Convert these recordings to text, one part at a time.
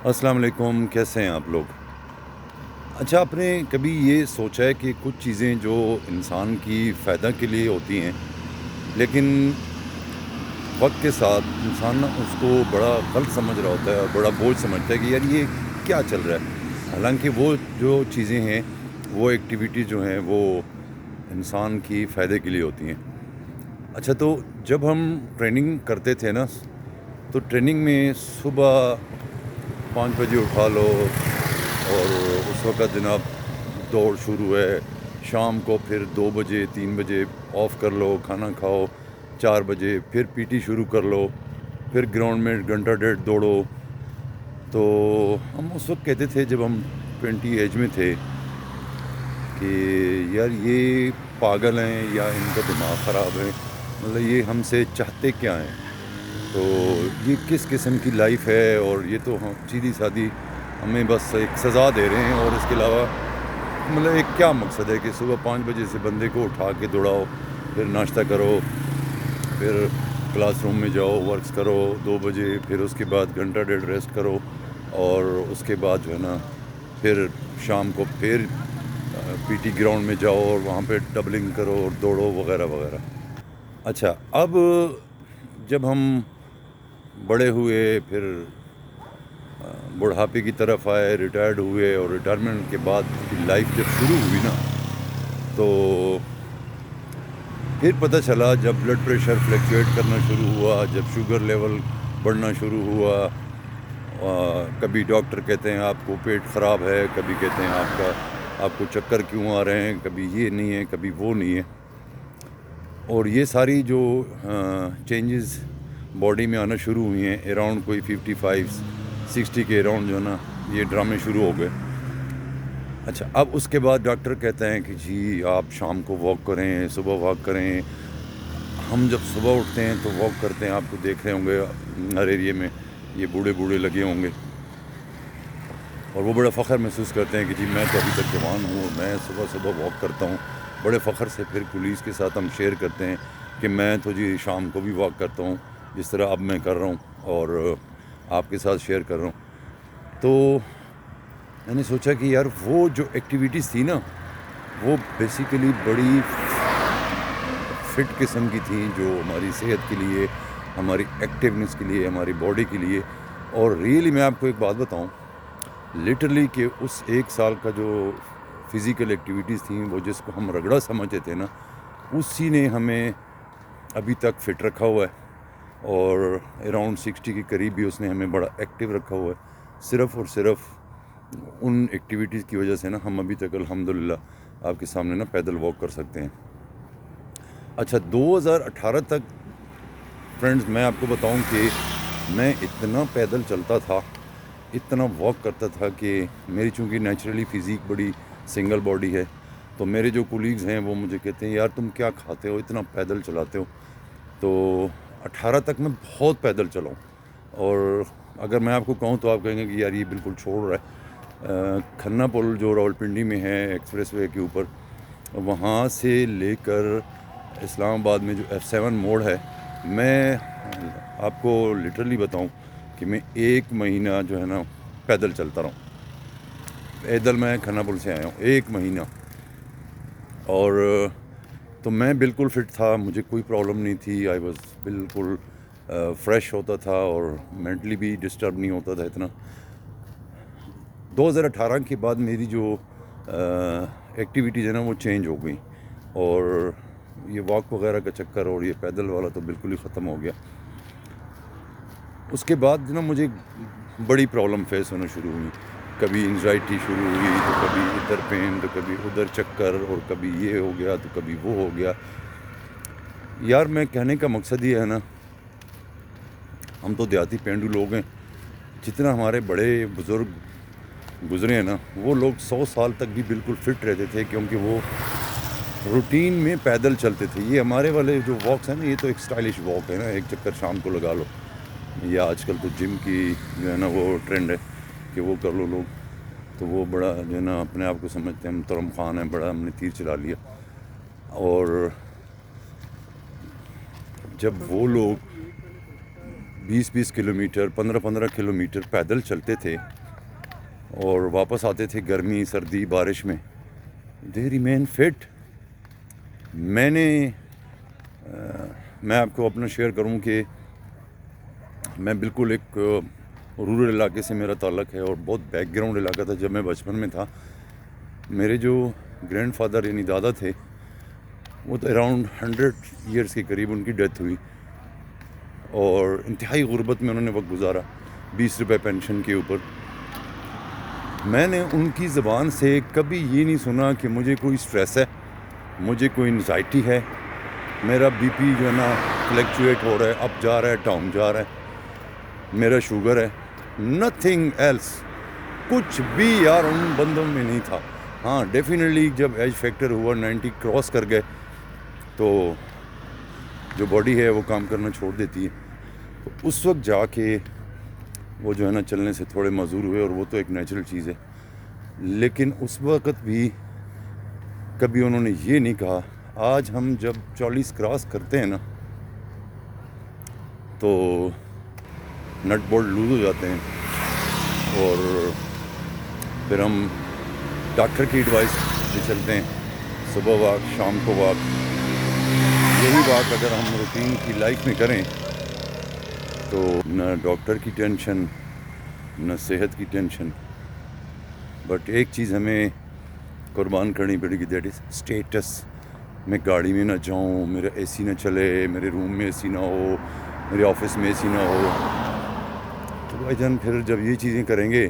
السلام علیکم، کیسے ہیں آپ لوگ؟ اچھا، آپ نے کبھی یہ سوچا ہے کہ کچھ چیزیں جو انسان کی فائدہ کے لیے ہوتی ہیں لیکن وقت کے ساتھ انسان نا اس کو بڑا غلط سمجھ رہا ہوتا ہے اور بڑا بوجھ سمجھتا ہے کہ یار یہ کیا چل رہا ہے، حالانکہ وہ جو چیزیں ہیں، وہ ایکٹیویٹی جو ہیں وہ انسان کی فائدے کے لیے ہوتی ہیں۔ اچھا، تو جب ہم ٹریننگ کرتے تھے نا، تو ٹریننگ میں صبح 5 بجے اٹھا لو اور اس وقت جناب دوڑ شروع ہے، شام کو پھر 2 بجے 3 بجے آف کر لو، کھانا کھاؤ، 4 بجے پھر پی ٹی شروع کر لو، پھر گراؤنڈ میں گھنٹہ ڈیڑھ دوڑو۔ تو ہم اس وقت کہتے تھے جب ہم 20 ایج میں تھے کہ یار یہ پاگل ہیں یا ان کا دماغ خراب ہے، مطلب یہ ہم سے چاہتے کیا ہیں، تو یہ کس قسم کی لائف ہے، اور یہ تو ہم سیدھی سادھی ہمیں بس ایک سزا دے رہے ہیں، اور اس کے علاوہ مطلب ایک کیا مقصد ہے کہ صبح 5 بجے سے بندے کو اٹھا کے دوڑاؤ، پھر ناشتہ کرو، پھر کلاس روم میں جاؤ، ورکس کرو 2 بجے، پھر اس کے بعد گھنٹہ ڈیڑھ ریسٹ کرو، اور اس کے بعد جو ہے نا پھر شام کو پھر پی ٹی گراؤنڈ میں جاؤ اور وہاں پہ ڈبلنگ کرو اور دوڑو وغیرہ وغیرہ۔ اچھا، اب جب ہم بڑے ہوئے، پھر بڑھاپے کی طرف آئے، ریٹائرڈ ہوئے، اور ریٹائرمنٹ کے بعد کی لائف جب شروع ہوئی نا، تو پھر پتہ چلا جب بلڈ پریشر فلیکچویٹ کرنا شروع ہوا، جب شوگر لیول بڑھنا شروع ہوا، کبھی ڈاکٹر کہتے ہیں آپ کو پیٹ خراب ہے، کبھی کہتے ہیں آپ کو چکر کیوں آ رہے ہیں، کبھی یہ نہیں ہے، کبھی وہ نہیں ہے، اور یہ ساری جو چینجز باڈی میں آنا شروع ہوئی ہیں اراؤنڈ کوئی 55-60 کے اراؤنڈ جو ہے نا یہ ڈرامے شروع ہو گئے۔ اچھا، اب اس کے بعد ڈاکٹر کہتے ہیں کہ جی آپ شام کو واک کریں، صبح واک کریں۔ ہم جب صبح اٹھتے ہیں تو واک کرتے ہیں، آپ کو دیکھ رہے ہوں گے ہر ایریے میں یہ بوڑھے لگے ہوں گے، اور وہ بڑا فخر محسوس کرتے ہیں کہ جی میں تو ابھی تک جوان ہوں اور میں صبح واک کرتا ہوں۔ بڑے فخر سے پھر پولیس کے ساتھ ہم شیئر کرتے ہیں کہ میں تو جی شام کو بھی واک کرتا ہوں، جس طرح اب میں کر رہا ہوں اور آپ کے ساتھ شیئر کر رہا ہوں۔ تو میں نے سوچا کہ یار وہ جو ایکٹیویٹیز تھی نا، وہ بیسیکلی بڑی فٹ قسم کی تھیں، جو ہماری صحت کے لیے، ہماری ایکٹیونیس کے لیے، ہماری باڈی کے لیے، اور ریئلی میں آپ کو ایک بات بتاؤں، لٹرلی کہ اس 1 سال کا جو فزیکل ایکٹیویٹیز تھیں، وہ جس کو ہم رگڑا سمجھتے تھے نا، اسی نے ہمیں ابھی تک فٹ رکھا ہوا ہے، اور اراؤنڈ 60 کے قریب بھی اس نے ہمیں بڑا ایکٹیو رکھا ہوا ہے، صرف اور صرف ان ایکٹیویٹیز کی وجہ سے نا ہم ابھی تک الحمدللہ آپ کے سامنے نا پیدل واک کر سکتے ہیں۔ اچھا، 2018 تک فرینڈز میں آپ کو بتاؤں کہ میں اتنا پیدل چلتا تھا، اتنا واک کرتا تھا کہ میری چونکہ نیچرلی فزیک بڑی سنگل باڈی ہے، تو میرے جو کولیگز ہیں وہ مجھے کہتے ہیں یار تم کیا کھاتے ہو، اتنا پیدل چلاتے ہو۔ تو 18 تک میں بہت پیدل چلاؤں، اور اگر میں آپ کو کہوں تو آپ کہیں گے کہ یار یہ بالکل چھوڑ رہا ہے۔ کھنہ پل جو راولپنڈی میں ہے ایکسپریس وے کے اوپر، وہاں سے لے کر اسلام آباد میں جو F7 موڑ ہے، میں آپ کو لٹرلی بتاؤں کہ میں 1 مہینہ جو ہے نا پیدل چلتا رہا ہوں، پیدل میں کھنہ پل سے آیا ہوں 1 مہینہ، اور تو میں بالکل فٹ تھا، مجھے کوئی پرابلم نہیں تھی، آئی واز بالکل فریش ہوتا تھا، اور مینٹلی بھی ڈسٹرب نہیں ہوتا تھا اتنا۔ 2018 کے بعد میری جو ایکٹیویٹیز ہیں نا وہ چینج ہو گئی، اور یہ واک وغیرہ کا چکر اور یہ پیدل والا تو بالکل ہی ختم ہو گیا۔ اس کے بعد نا مجھے بڑی پرابلم فیس ہونا شروع ہوئی، کبھی انزائٹی شروع ہوئی، تو کبھی ادھر پین، تو کبھی ادھر چکر، اور کبھی یہ ہو گیا تو کبھی وہ ہو گیا۔ یار میں کہنے کا مقصد یہ ہے نا، ہم تو دیہاتی پینڈو لوگ ہیں، جتنا ہمارے بڑے بزرگ گزرے ہیں نا، وہ لوگ 100 سال تک بھی بالکل فٹ رہتے تھے، کیونکہ وہ روٹین میں پیدل چلتے تھے۔ یہ ہمارے والے جو واکس ہیں نا، یہ تو ایک اسٹائلش واک ہے نا، ایک چکر شام کو لگا لو، یا آج کل تو جم کی جو ہے نا وہ ٹرینڈ ہے کہ وہ کر لو لوگ، تو وہ بڑا جو ہے نا اپنے آپ کو سمجھتے ہیں محترم خان ہے، بڑا ہم نے تیر چلا لیا۔ اور جب وہ لوگ 20-20 کلومیٹر 15-15 کلومیٹر پیدل چلتے تھے اور واپس آتے تھے گرمی سردی بارش میں. They remain fit. میں آپ کو اپنا شیئر کروں کہ میں بالکل ایک رورل علاقے سے میرا تعلق ہے اور بہت بیک گراؤنڈ علاقہ تھا. جب میں بچپن میں تھا میرے جو گرینڈ فادر یعنی دادا تھے وہ تو اراؤنڈ 100 ایئرس کے قریب ان کی ڈیتھ ہوئی اور انتہائی غربت میں انہوں نے وقت گزارا 20 روپے پینشن کے اوپر. میں نے ان کی زبان سے کبھی یہ نہیں سنا کہ مجھے کوئی سٹریس ہے, مجھے کوئی انزائٹی ہے, میرا بی پی جو ہے نا فلیکچویٹ ہو رہا ہے, اپ جا رہا ہے ڈاؤن جا رہا ہے, میرا شوگر ہے. نتھنگ ایلس, کچھ بھی یار ان بندوں میں نہیں تھا. ہاں ڈیفینیٹلی جب ایج فیکٹر ہوا 90 کراس کر گئے تو جو باڈی ہے وہ کام کرنا چھوڑ دیتی ہے. تو اس وقت جا کے وہ جو ہے نا چلنے سے تھوڑے معذور ہوئے اور وہ تو ایک نیچرل چیز ہے. لیکن اس وقت بھی کبھی انہوں نے یہ نہیں کہا. آج ہم جب 40 کراس کرتے ہیں نا تو نٹ بولٹ لوز ہو جاتے ہیں اور پھر ہم ڈاکٹر کی ایڈوائس پہ چلتے ہیں, صبح واک شام کو واک. یہی بات اگر ہم روٹین کی لائف میں کریں تو نہ ڈاکٹر کی ٹینشن نہ صحت کی ٹینشن. بٹ ایک چیز ہمیں قربان کرنی پڑے گی, دیٹ از اسٹیٹس. میں گاڑی میں نہ جاؤں, میرا اے سی نہ چلے, میرے روم میں اے سی نہ ہو, میرے آفس میں اے سی نہ ہو. تو بھائی جان پھر جب یہ چیزیں کریں گے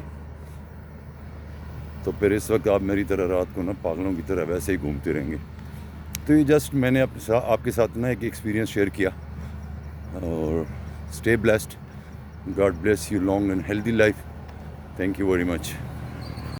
تو پھر اس وقت آپ میری طرح رات کو نا پاگلوں کی طرح ویسے ہی گھومتے رہیں گے. تو یہ جسٹ میں نے آپ کے ساتھ نا ایک ایکسپیرینس شیئر کیا. اور stay blessed. God bless you long and healthy life. Thank you very much.